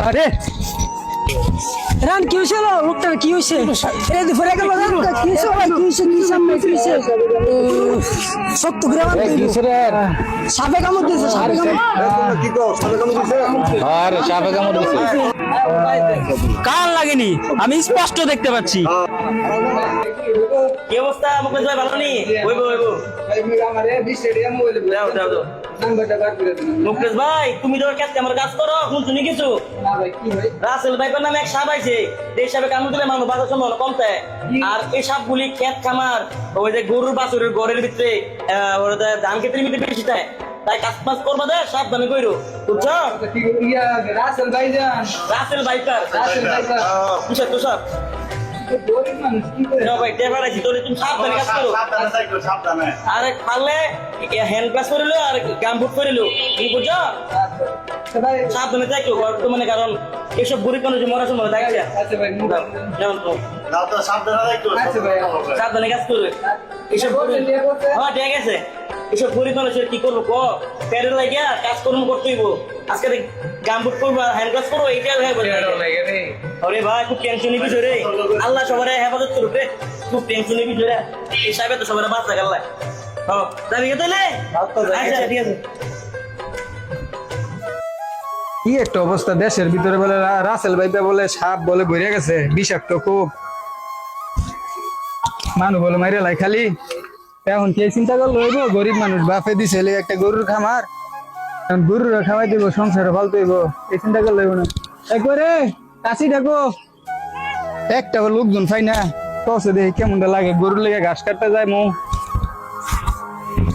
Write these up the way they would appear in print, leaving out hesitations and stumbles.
আরে রান কি হয়েছে লোকটার কি হয়েছে এই দুপুরে গেল কি হয়েছে ভাই কি হয়েছে কি সামনে কি হয়েছে সত্য গ্রাম সাপে কামড় দিয়েছে সাপে আরে সাপে কামড় দিছে কান লাগেনি আমি স্পষ্ট দেখতে পাচ্ছি। কি অবস্থা মুকেশ ভাই ভালো নি ওইবো মুকেশ ভাই তুমি তো কেটে আমার কাজ করো কোন তুমি কিছু রাসেল ভাইপার নামে এক সাপ আইছে এই সাপে কামড় দিলে মানুষ বাঁচার সম্ভাবনা কমতে আর এই সাপগুলি ক্ষেত খামার ওই যে গরুর বাছুরের ঘরের ভিতরে ধান ক্ষেতের ভিতরে বেশি থাকে তাই কাজ পাস করবা দে সাবধানে কইরো বুঝছো রাসেল ভাইপার তুষার তুষার ভাই টেবার আছি তোরে তুমি সাবধানে কাজ করো আরে পারলে হ্যান্ড গ্লাস করে লো আর গাম বুট করে লো কি বুঝছো সাবধানে থাকো বর্তমানে কারণ এসব গরিব মানুষ মরার সময় দেখা যায় সাবধানে কাজ করবে এসব হ্যাঁ ঠিক আছে এসব গরিব মানুষের কি করবো ক প্যারের লাগিয়া কাজকর্ম করতে হইব আজকে গাম বুট করবো হ্যান্ড গ্লাস করবো এইটাই আরে ভাই খুব টেনশনের বিষয় রে আল্লাহ সবার হেফাজত করুক রে খুব টেনশনের বিষয় রে এই সাহেব তো সবার বাঁচা গেল যাবি তাহলে আচ্ছা ঠিক আছে। কি একটা অবস্থা দেশের ভিতরে বলে রাসেল ভাইপা বলে সাপ বলে ভরে গেছে বিষাক্ত খুব মানুষ বলে মাইরে লাই খালি এখন কে চিন্তা করলো হইব গরিব মানুষ বাপে দিছে একটা গরুর খামার গরুর খাওয়াই দিব সংসারে ফালতু হইব এই চিন্তা করলে হইব না একবারে কাশি ডাকো একটা লোকজন পাই না কসে দেখি কেমনটা লাগে গরুর লেগে ঘাস কাটতে যায় মো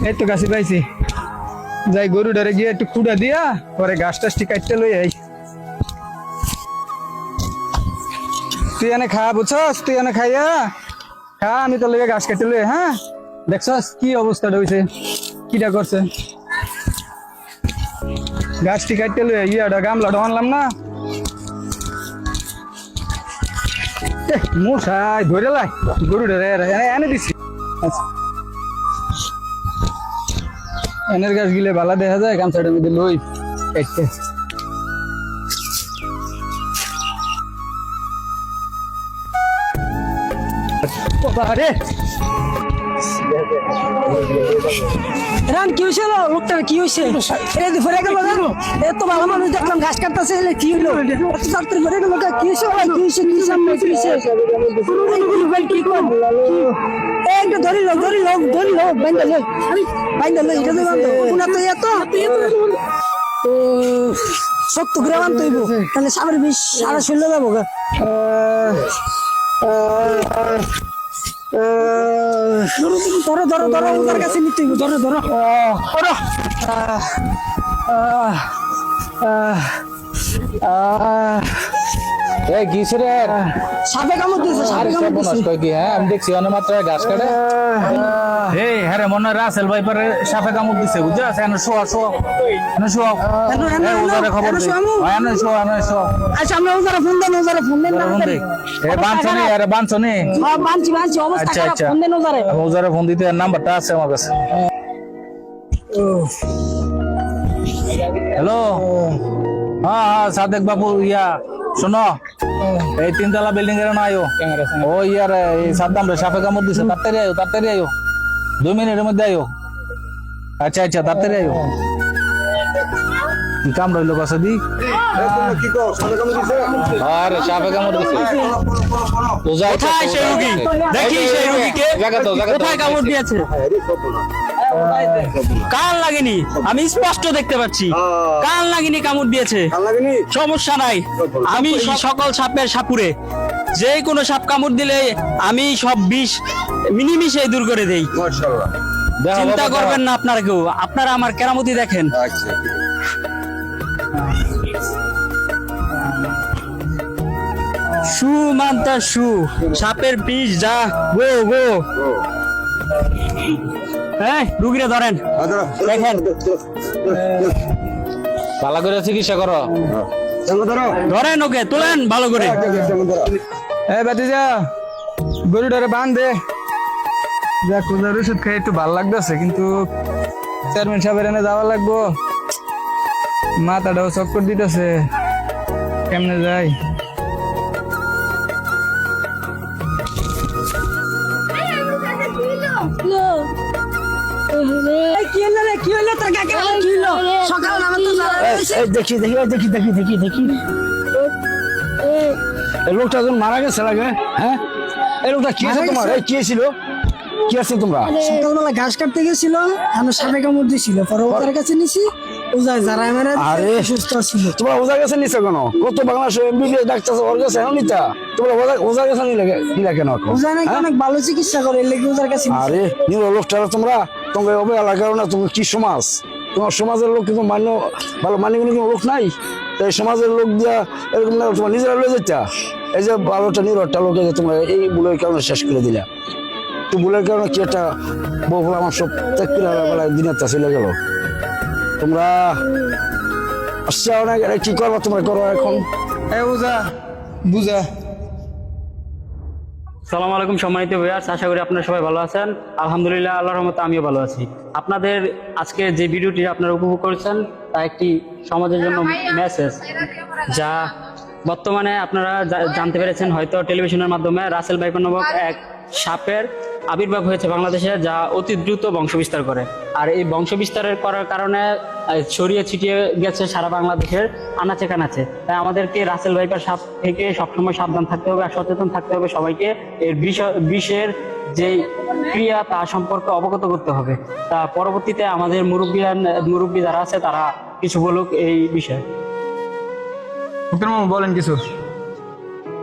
এই তো কাশি পাইছি যাই গরু ডরে গিয়ে একটু খুঁড়া দিয়া পরে ঘাস টাসটি কাটতে লই আই তুই এনে খা বুঝছস তুই এনে খাইয়া খা আমি তোর লেগে ঘাস কাটতে লই হ্যাঁ দেখছস কি অবস্থাটা হইছে কিটা করছে গাছটি কাটতে লই ইয়াটা গামলাটা আনলাম না মশাই ধরে লাই গরু ডরে এনে দিছি আচ্ছা এনের গাছ গিলে ভালো দেখা যায় গামছাটার মধ্যে লই একটা আরে রান কি হয়েছে লোকটার কি হয়েছে এই দুপুরে গেল এত ভালো মানুষ দেখলাম ঘাস কাটতেছে কি হইলো এত তাড়াতাড়ি ভরে গেল কি হয়েছে ভাই কি হয়েছে কি সামনে কি হয়েছে কি কর একটা ধরি লোক বাইন্দা লই এটা তো কোনা তো এত সত্য গ্রাম তৈব তাহলে সামনে বিশ সারা ষোলো যাবো গা ধরো ওদের কাছে নিতে ধরো সাপে কামড় দিয়েছে আমি দেখছি অনেক মাত্রায় ঘাস কাটে এই হ্যাঁ মনে হয় রাসেল ভাইপারে সাপে কামড় দিছে বুঝছো খবর আচ্ছা আমরা ওজারা ফোন দেন বাঞ্চনি বানছি অবস্থা খারাপ ফোন দেন ওজারে ফোন দিতে নাম্বারটা আছে আমার কাছে। হ্যালো হ্যাঁ সাদেক বাবু ইয়া শোনো এই তিনতলা বিল্ডিং এর না আয়ো ও ইয়ার এই সাদ্দাম রে সাপে কামড় দিছে তাড়াতাড়ি আয়ো 2 মিনিটের মধ্যে আয়ো আচ্ছা তাড়াতাড়ি আয়ো কি কাম রইলো বাসা দি আরে সাপে কামড় দিছে কোথায় সেই রোগী দেখি সেই রোগীকে কোথায় কামড় দিয়েছে কান লাগেনি আমি স্পষ্ট দেখতে পাচ্ছি কান লাগেনি কামড় দিয়েছে সমস্যা নাই আমি সকল সাপের সাপুরে যে কোনো সাপ কামড় দিলে আমি সব বিষ মিনিমিশে দূর করে দেই চিন্তা করবেন না আপনারা কেউ আপনারা আমার কেরামতি দেখেন শু মানতা শু সাপের বিষ যা গো হ্যাঁ রুগীরা ধরেন দেখেন ভালো করে চিকিৎসা করো ধরেন ওকে তোলেন ভালো করে বাতিজা গরুটারে বাঁধ দে যা কোজার ওষুধ খাই একটু ভালো লাগতেছে কিন্তু চেয়ারম্যান সাহেবের এনে যাওয়া লাগবো মাথাটাও চক্কর দিতেছে কেমনে যাই? এই কি হলো রে, কি হলো তোর কাকে কি হলো? সকাল আমার তো জানা হয়েছে। দেখি দেখি ওই দেখি দেখি দেখি দেখি এই লোকটা যখন মারা গেছে লাগে, হ্যাঁ এই লোকটা কি আছে মারা তোমার? গেছে? এই কি ছিল, কি আছে তোমরা? সকালবেলা ঘাস কাটতে গেছিল, আমার সাপে কামড় দিয়েছিল, পরে ওদের কাছে নিছি, ওজায় যারা মেরে আরে সুস্থ ছিল। তোমরা ওজার কাছে নিছো কেন? কত বাংলাদেশে এমবিবিএস ডাক্তার ওর কাছে এখন নিতা, তোমরা ওজার কাছে নিলা কেন এখন? ওজায় নাকি অনেক ভালো চিকিৎসা করে, এর লেগে ওজার কাছে নিছি। আরে নিল লোকটা তোমরা তোমাকে অবহেলা করো না। তুমি কি সমাজ? তোমার সমাজের লোক কিন্তু মান্য ভালো মান্য কোনো লোক নাই, তো এই সমাজের লোক দিয়া এরকম না, তোমার নিজেরা লয়ে যেতা। এই যে ভালোটা নিরটা লোকে যে তোমরা এই ভুলের কারণে শেষ করে দিলা। তো ভুলের কারণে কি একটা বহু আমার সব ত্যাগ করে বেলায় দিনের তা চলে গেল। তোমরা আসছে অনেক, কি করবো তোমরা করো এখন। এই বুঝা বুঝা। সালাম আলাইকুম সম্মানিত ভিউয়ার্স, আশা করি আপনারা সবাই ভালো আছেন। আলহামদুলিল্লাহ, আল্লাহর রহমতে আমিও ভালো আছি। আপনাদের আজকে যে ভিডিওটি আপনারা উপভোগ করেছেন তা একটি সমাজের জন্য মেসেজ, যা বর্তমানে আপনারা জানতে পেরেছেন হয়তো টেলিভিশনের মাধ্যমে। রাসেল ভাইপার নামক এক সাপের আবির্ভাব হয়েছে বাংলাদেশে, যা অতি দ্রুত বংশবিস্তার করে। আর এই বংশবিস্তারের করার কারণে ছড়িয়ে ছিটিয়ে গেছে সারা বাংলাদেশের আনাচে কানাচে। তাই আমাদেরকে রাসেল ভাইপার সাপ থেকে সবসময় সাবধান থাকতে হবে আর সচেতন থাকতে হবে। সবাইকে এর বিষের যে ক্রিয়া তা সম্পর্কে অবগত করতে হবে। তা পরবর্তীতে আমাদের মুরব্বী যারা আছে তারা কিছু বলুক এই বিষয়ে। বলেন কিছু।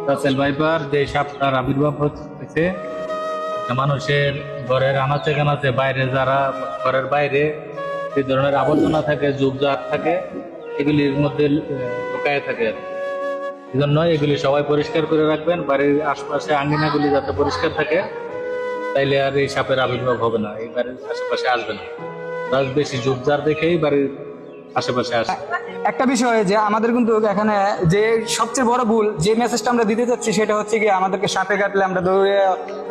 রাসেল ভাইপার যে সাপটার আবির্ভাব হচ্ছে, মানুষের ঘরের আনাচে কানাচে বাইরে, যারা ঘরের বাইরে যে ধরনের আবর্জনা থাকে, ঝোপঝাড় থাকে, এগুলির মধ্যে লুকায় থাকে। এই জন্য এগুলি সবাই পরিষ্কার করে রাখবেন। বাড়ির আশপাশে আঙ্গিনাগুলি যাতে পরিষ্কার থাকে, তাইলে আর এই সাপের আবির্ভাব হবে না, এই বাড়ির আশেপাশে আসবে না। বেশি ঝোপঝাড় দেখেই বাড়ির আশেপাশে আসে। একটা বিষয় যে আমাদের কিন্তু এখানে যে সবচেয়ে বড় ভুল যে মেসেজটা আমরা দিতে চাচ্ছি সেটা হচ্ছে কি, আমাদেরকে সাপে কাটলে আমরা দৌড়ে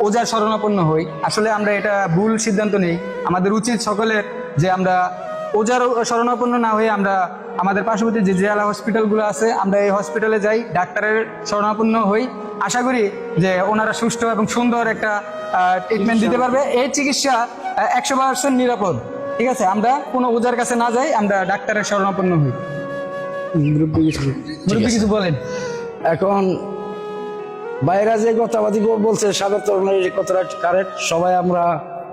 ওজার শরণাপন্ন হই। আসলে আমরা এটা ভুল সিদ্ধান্ত নেই। আমাদের উচিত সকলের যে আমরা ওজার শরণাপন্ন না হয়ে আমরা আমাদের পার্শ্ববর্তী যে জেলা হসপিটালগুলো আছে, আমরা এই হসপিটালে যাই, ডাক্তারের শরণাপন্ন হই। আশা করি যে ওনারা সুষ্ঠু এবং সুন্দর একটা ট্রিটমেন্ট দিতে পারবে। এই চিকিৎসা 100% নিরাপদ। ঠিক আছে, আমরা কোনো ওজার কাছে না যাই, আমরা ডাক্তারের শরণাপন্ন হই। মুরব্বী কিছু বলেন। এখন বাইরে যে কথাবাদী বলছে সাবেক তরুণের কথাটা কারেক্ট। সবাই আমরা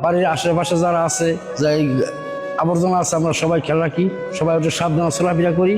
বাড়ির আশেপাশে যারা আছে, যাই আবর্জনা আছে, আমরা সবাই খেয়াল রাখি, সবাই একটু সাবধানে চলাফেরা করি।